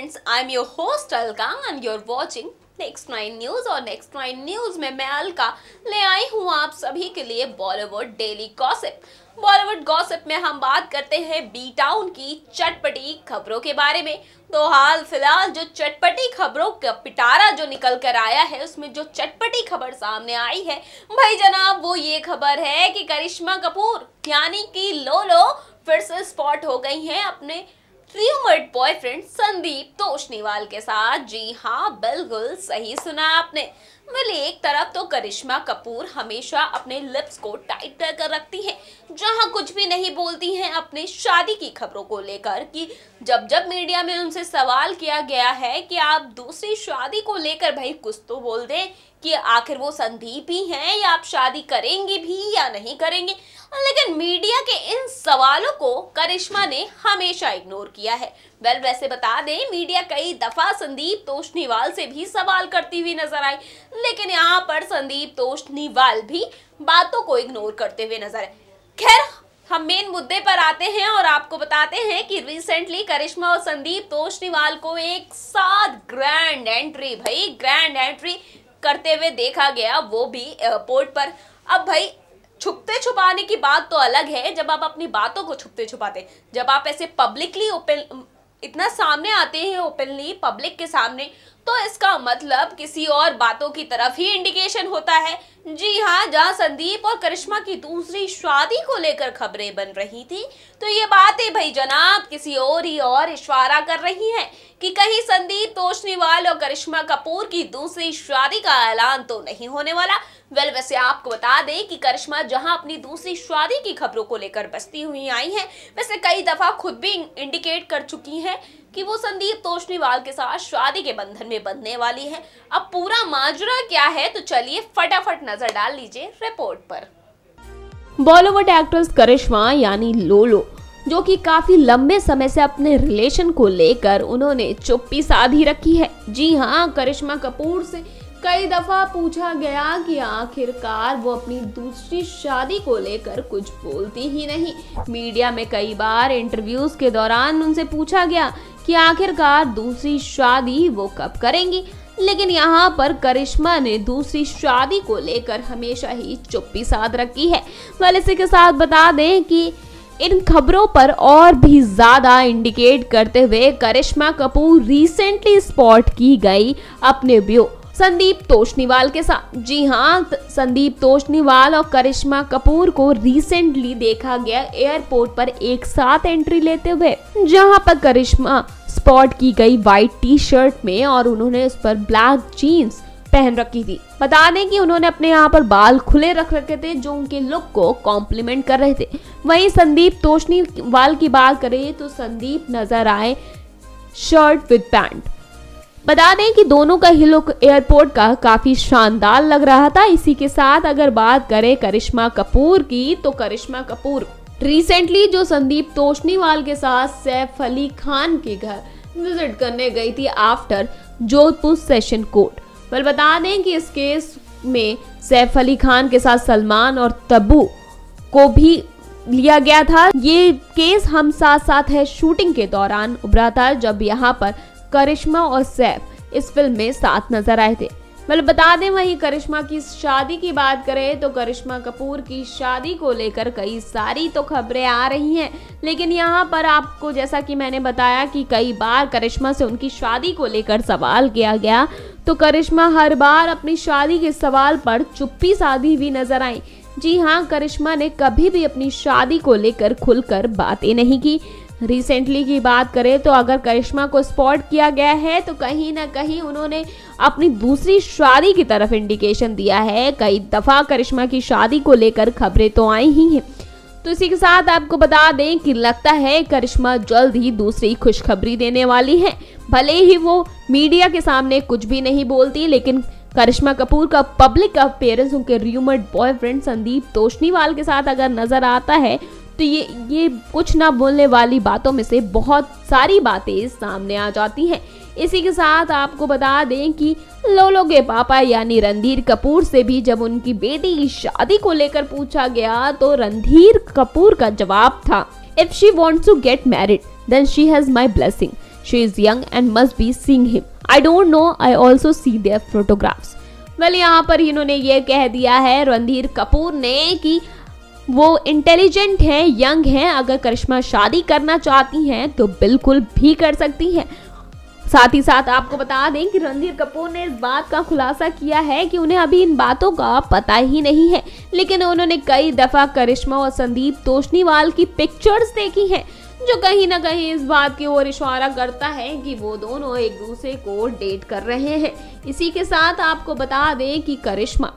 friends, I'm your host Alka and you're watching next 9 news. और next 9 news में मैं अलका ले आई हूँ आप सभी के लिए Bollywood daily gossip. Bollywood gossip में हम बात करते हैं बी टाउन की चटपटी खबरों के बारे में। तो हाल फिलहाल जो चटपटी खबरों का पिटारा जो निकल कर आया है, उसमें जो चटपटी खबर सामने आई है भाई जनाब, वो ये खबर है कि करिश्मा कपूर यानी कि लोलो फिर से स्पॉट हो गई हैं अपने रूमर्ड बॉयफ्रेंड संदीप तोषनीवाल के साथ। जी हाँ, बिल्कुल सही सुना आपने। एक तरफ तो करिश्मा कपूर हमेशा अपने लिप्स को टाइट कर रखती हैं, जहां कुछ भी नहीं बोलती हैं अपने शादी की खबरों को लेकर कि जब मीडिया में उनसे सवाल किया गया है कि आप दूसरी शादी को लेकर भाई कुछ तो बोल दें कि आखिर वो संदीप ही हैं या आप शादी करेंगी भी या नहीं करेंगे, लेकिन मीडिया के इन सवालों को करिश्मा ने हमेशा इग्नोर किया है। वैसे बता दें, मीडिया कई दफा संदीप तोषनीवाल से भी सवाल करती हुई नजर आई, लेकिन यहाँ पर संदीप तोषनीवाल भी बातों को इग्नोर करते हुए नजर आए। खैर, हम मेन मुद्दे पर आते हैं और आपको बताते हैं कि रिसेंटली करिश्मा और संदीप तोषनीवाल को एक साथ ग्रैंड एंट्री करते हुए देखा गया, वो भी एयरपोर्ट पर। अब भाई छुपते छुपाने की बात तो अलग है, जब आप अपनी बातों को छुपते छुपाते, जब आप ऐसे पब्लिकली इतना सामने आते हैं ओपनली पब्लिक के सामने, तो इसका मतलब किसी और बातों की तरफ ही इंडिकेशन होता है। जी हाँ, जहाँ संदीप और करिश्मा की दूसरी शादी को लेकर खबरें बन रही थी, तो ये बातें भाई जनाब किसी और ही और इशारा कर रही हैं कि कहीं संदीप तोषनीवाल और करिश्मा कपूर की दूसरी शादी का ऐलान तो नहीं होने वाला। वैसे आपको बता दें कि करिश्मा जहां अपनी दूसरी शादी की खबरों को लेकर बसती हुई आई हैं, वैसे कई दफा खुद भी इंडिकेट कर चुकी हैं कि वो संदीप तोषनीवाल के साथ शादी के बंधन में बंधने वाली है। अब पूरा माजरा क्या है, तो चलिए फटाफट नजर डाल लीजिए रिपोर्ट पर। बॉलीवुड एक्ट्रेस करिश्मा यानी लोलो, जो कि काफी लंबे समय से अपने रिलेशन को लेकर उन्होंने चुप्पी साधी रखी है। जी हाँ, करिश्मा कपूर से कई दफा पूछा गया कि आखिरकार वो अपनी दूसरी शादी को लेकर कुछ बोलती ही नहीं। मीडिया में कई बार इंटरव्यूज के दौरान उनसे पूछा गया कि आखिरकार दूसरी शादी वो कब करेंगी, लेकिन यहाँ पर करिश्मा ने दूसरी शादी को लेकर हमेशा ही चुप्पी साध रखी है। इसी के साथ बता दें कि इन खबरों पर और भी ज्यादा इंडिकेट करते हुए करिश्मा कपूर रिसेंटली स्पॉट की गई अपने ब्यो संदीप तोषनीवाल के साथ। जी हाँ, संदीप तोषनीवाल और करिश्मा कपूर को रिसेंटली देखा गया एयरपोर्ट पर एक साथ एंट्री लेते हुए, जहां पर करिश्मा स्पॉट की गई व्हाइट टी शर्ट में और उन्होंने उस पर ब्लैक जीन्स पहन रखी थी। बता दें कि उन्होंने अपने यहाँ पर बाल खुले रख रखे थे, जो उनके लुक को कॉम्प्लीमेंट कर रहे थे। वहीं संदीप तोषनीवाल की बात करें तो संदीप नजर आए शर्ट विद पैंट। बता दें कि दोनों का ही लुक एयरपोर्ट का काफी शानदार लग रहा था। इसी के साथ अगर बात करें करिश्मा कपूर की, तो करिश्मा कपूर रिसेंटली जो संदीप तोषनीवाल के साथ सैफ अली खान के घर विजिट करने गई थी आफ्टर जोधपुर सेशन कोर्ट। बता दें कि इस केस में सैफ अली खान के साथ सलमान और तब्बू को भी लिया गया था। ये केस हम साथ साथ है शूटिंग के दौरान उभरा था, जब यहाँ पर करिश्मा और सैफ इस फिल्म में साथ नजर आए थे। बता दें, वहीं करिश्मा की शादी की बात करें तो करिश्मा कपूर की शादी को लेकर कई सारी तो खबरें आ रही हैं, लेकिन यहाँ पर आपको जैसा कि मैंने बताया कि कई बार करिश्मा से उनकी शादी को लेकर सवाल किया गया, तो करिश्मा हर बार अपनी शादी के सवाल पर चुप्पी साधी हुई नजर आई। जी हाँ, करिश्मा ने कभी भी अपनी शादी को लेकर खुलकर बातें नहीं की। रिसेंटली की बात करें तो अगर करिश्मा को स्पॉट किया गया है, तो कहीं ना कहीं उन्होंने अपनी दूसरी शादी की तरफ इंडिकेशन दिया है। कई दफा करिश्मा की शादी को लेकर खबरें तो आई ही हैं। तो इसी के साथ आपको बता दें कि लगता है करिश्मा जल्द ही दूसरी खुशखबरी देने वाली है। भले ही वो मीडिया के सामने कुछ भी नहीं बोलती, लेकिन करिश्मा कपूर का पब्लिक अपीयरेंस उनके रूमर्ड बॉयफ्रेंड संदीप तोषनीवाल के साथ अगर नजर आता है, तो ये कुछ ना बोलने वाली बातों में से बहुत सारी बातें सामने आ जाती हैं। इसी के साथ आपको बता दें कि लोलो के पापा यानी रणधीर कपूर से भी जब उनकी बेटी की शादी को लेकर पूछा गया, तो रणधीर कपूर का जवाब था, if she wants to get married then she has my blessing, she is young and must be seeing him. I don't know, I also see their photographs. Well, यहाँ पर इन्होंने ये कह दिया है रणधीर कपूर ने कि वो इंटेलिजेंट हैं, यंग हैं, अगर करिश्मा शादी करना चाहती हैं तो बिल्कुल भी कर सकती हैं। साथ ही साथ आपको बता दें कि रणधीर कपूर ने इस बात का खुलासा किया है कि उन्हें अभी इन बातों का पता ही नहीं है, लेकिन उन्होंने कई दफा करिश्मा और संदीप तोषनीवाल की पिक्चर्स देखी हैं, जो कहीं ना कहीं इस बात की ओर इशारा करता है कि वो दोनों एक दूसरे को डेट कर रहे हैं। इसी के साथ आपको बता दें कि करिश्मा,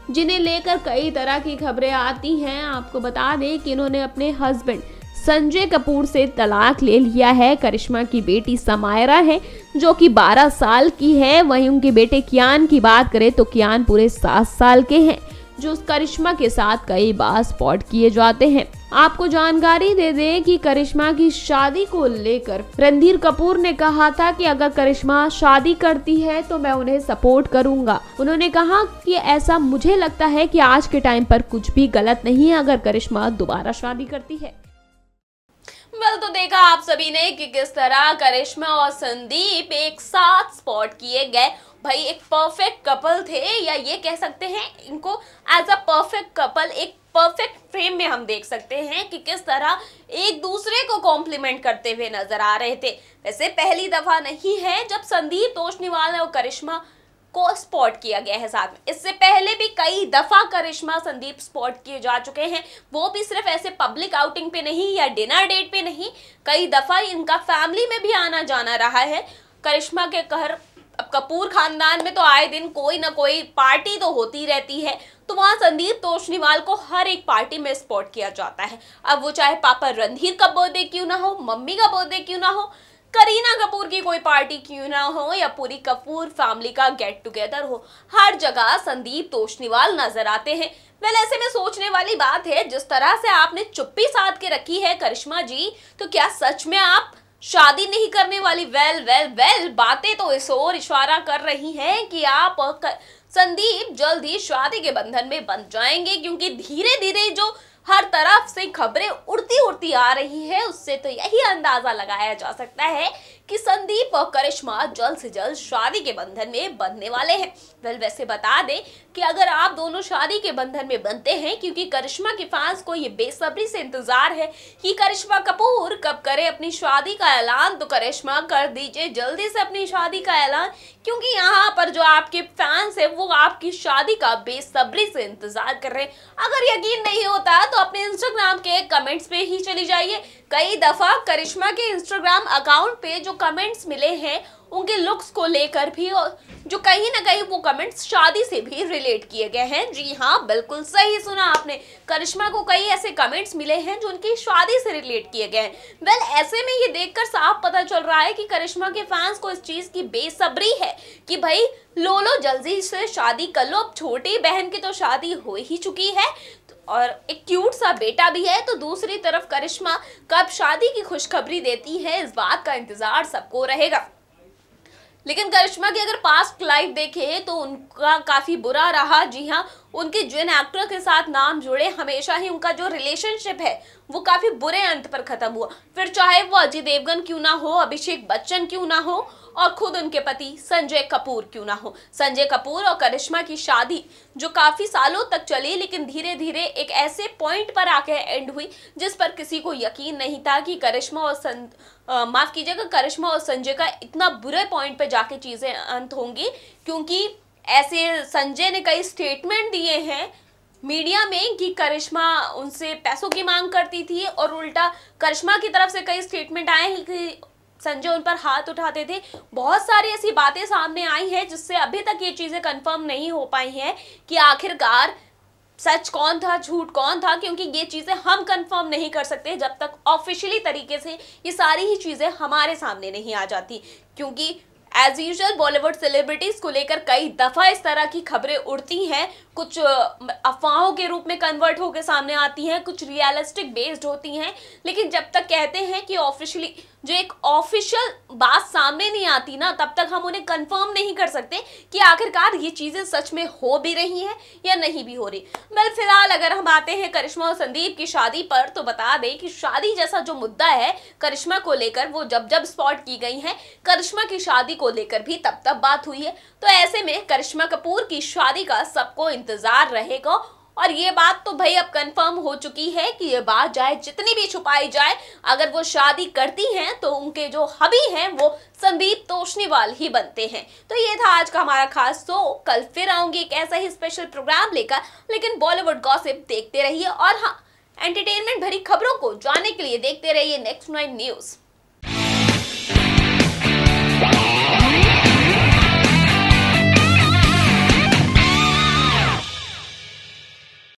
जिन्हें लेकर कई तरह की खबरें आती हैं, आपको बता दें कि इन्होंने अपने हस्बैंड संजय कपूर से तलाक ले लिया है। करिश्मा की बेटी समायरा है जो कि 12 साल की है। वहीं उनके बेटे कियान की बात करें तो कियान पूरे 7 साल के हैं, जो करिश्मा के साथ कई बार स्पॉट किए जाते हैं। आपको जानकारी दे दें कि करिश्मा की शादी को लेकर रणधीर कपूर ने कहा था कि अगर करिश्मा शादी करती है तो मैं उन्हें सपोर्ट करूंगा। उन्होंने कहा कि ऐसा मुझे लगता है कि आज के टाइम पर कुछ भी गलत नहीं है अगर करिश्मा दोबारा शादी करती है। तो देखा आप सभी ने कि किस तरह करिश्मा और संदीप एक साथ स्पॉट किए गए। भाई एक परफेक्ट कपल थे, या ये कह सकते हैं इनको एज अ परफेक्ट कपल, एक परफेक्ट फ्रेम में हम देख सकते हैं कि किस तरह एक दूसरे को कॉम्प्लीमेंट करते हुए नजर आ रहे थे। वैसे पहली दफा नहीं है जब संदीप तोषनीवाल और करिश्मा को स्पॉट किया गया है साथ में। इससे पहले भी कई दफा करिश्मा संदीप स्पॉट किए जा चुके हैं, वो भी सिर्फ ऐसे पब्लिक आउटिंग पे नहीं या डिनर डेट पे नहीं, कई दफा इनका फैमिली में भी आना जाना रहा है। करिश्मा के घर, अब कपूर खानदान में तो आए दिन कोई ना कोई पार्टी तो होती रहती है, तो वहाँ संदीप तोषनीवाल को हर एक पार्टी में स्पॉट किया जाता है। अब वो चाहे पापा रणधीर का बर्थडे क्यों ना हो, मम्मी का बर्थडे क्यों ना हो, करीना कपूर की कोई पार्टी क्यों ना हो, या पूरी कपूर फैमिली का गेट टुगेदर हो, हर जगह संदीप तोषनीवाल नजर आते हैं। वेल, ऐसे में सोचने वाली बात है, जिस तरह से आपने चुप्पी साध के रखी है करिश्मा जी, तो क्या सच में आप शादी नहीं करने वाली? वेल, बातें तो इस ओर इशारा कर रही हैं कि आप संदीप जल्द ही शादी के बंधन में बंध जाएंगे, क्योंकि धीरे धीरे जो हर तरफ से खबरें उड़ती आ रही है, उससे तो यही अंदाजा लगाया जा सकता है कि संदीप और करिश्मा जल्द से जल्द शादी के बंधन में बंधने वाले हैं। वेल, वैसे बता दें कि अगर आप दोनों शादी के बंधन में बंधते हैं, क्योंकि करिश्मा के फैंस को ये बेसब्री से इंतजार है कि करिश्मा कपूर कब करे अपनी शादी का ऐलान, तो करिश्मा कर दीजिए जल्दी से अपनी शादी का ऐलान, क्योंकि यहाँ पर जो आपके फैंस है वो आपकी शादी का बेसब्री से इंतजार कर रहे हैं। अगर यकीन नहीं होता तो अपने इंस्टाग्राम के कमेंट्स पे ही चली जाइए। कई दफा करिश्मा के इंस्टाग्राम अकाउंट पे जो कमेंट्स मिले हैं उनके लुक्स को लेकर भी, और जो कहीं ना कहीं वो कमेंट्स शादी से भी रिलेट किए गए हैं। जी हाँ, बिल्कुल सही सुना आपने, करिश्मा को कई ऐसे कमेंट्स मिले हैं जो उनकी शादी से रिलेट किए गए हैं। वेल, ऐसे में ये देखकर साफ पता चल रहा है कि करिश्मा के फैंस को इस चीज की बेसब्री है कि भाई लो जल्दी से शादी कर लो। अब छोटी बहन की तो शादी हो ही चुकी है और एक क्यूट सा बेटा भी है, तो दूसरी तरफ करिश्मा कब शादी की खुशखबरी देती है, इस बात का इंतजार सबको रहेगा। लेकिन करिश्मा की अगर पास्ट लाइफ देखें तो उनका काफी बुरा रहा। जी हाँ, उनके जिन एक्टर के साथ नाम जुड़े, हमेशा ही उनका जो रिलेशनशिप है वो काफी बुरे अंत पर खत्म हुआ। फिर चाहे वो अजय देवगन क्यों ना हो, अभिषेक बच्चन क्यों ना हो, और खुद उनके पति संजय कपूर क्यों ना हो। संजय कपूर और करिश्मा की शादी जो काफी सालों तक चली, लेकिन धीरे धीरे एक ऐसे पॉइंट पर आके एंड हुई जिस पर किसी को यकीन नहीं था कि करिश्मा और माफ कीजिएगा, करिश्मा और संजय का इतना बुरे पॉइंट पे जाके चीजें अंत होंगी, क्योंकि ऐसे संजय ने कई स्टेटमेंट दिए हैं मीडिया में कि करिश्मा उनसे पैसों की मांग करती थी, और उल्टा करिश्मा की तरफ से कई स्टेटमेंट आए हैं कि संजय उन पर हाथ उठाते थे। बहुत सारी ऐसी बातें सामने आई हैं जिससे अभी तक ये चीजें कंफर्म नहीं हो पाई हैं कि आखिरकार सच कौन था, झूठ कौन था, क्योंकि ये चीजें हम कंफर्म नहीं कर सकते जब तक ऑफिशियली तरीके से ये सारी ही चीजें हमारे सामने नहीं आ जाती। क्योंकि एज यूजुअल बॉलीवुड सेलिब्रिटीज को लेकर कई दफा इस तरह की खबरें उड़ती हैं, कुछ अफवाहों के रूप में कन्वर्ट होकर सामने आती हैं, कुछ रियलिस्टिक बेस्ड होती हैं, लेकिन जब तक कहते हैं कि ऑफिशियली जो एक ऑफिशियल बात सामने नहीं आती ना, तब तक हम उन्हें कंफर्म नहीं कर सकते कि आखिरकार ये चीजें सच में हो भी रही हैं या नहीं भी हो रही। वेल, फिलहाल अगर हम आते हैं करिश्मा और संदीप की शादी पर, तो बता दें कि शादी जैसा जो मुद्दा है करिश्मा को लेकर, वो जब जब स्पॉट की गई है, करिश्मा की शादी को लेकर भी तब तब बात हुई है। तो ऐसे में करिश्मा कपूर की शादी का सबको इंतजार रहेगा, और ये बात तो भाई अब कंफर्म हो चुकी है कि ये बात चाहे जितनी भी छुपाई जाए, अगर वो शादी करती हैं तो उनके जो हबी हैं वो संदीप तोषनीवाल ही बनते हैं। तो ये था आज का हमारा खास शो। कल फिर आऊंगी एक ऐसा ही स्पेशल प्रोग्राम लेकर, लेकिन बॉलीवुड गॉसिप देखते रहिए, और हाँ, एंटरटेनमेंट भरी खबरों को जानने के लिए देखते रहिए नेक्स्ट 9 न्यूज।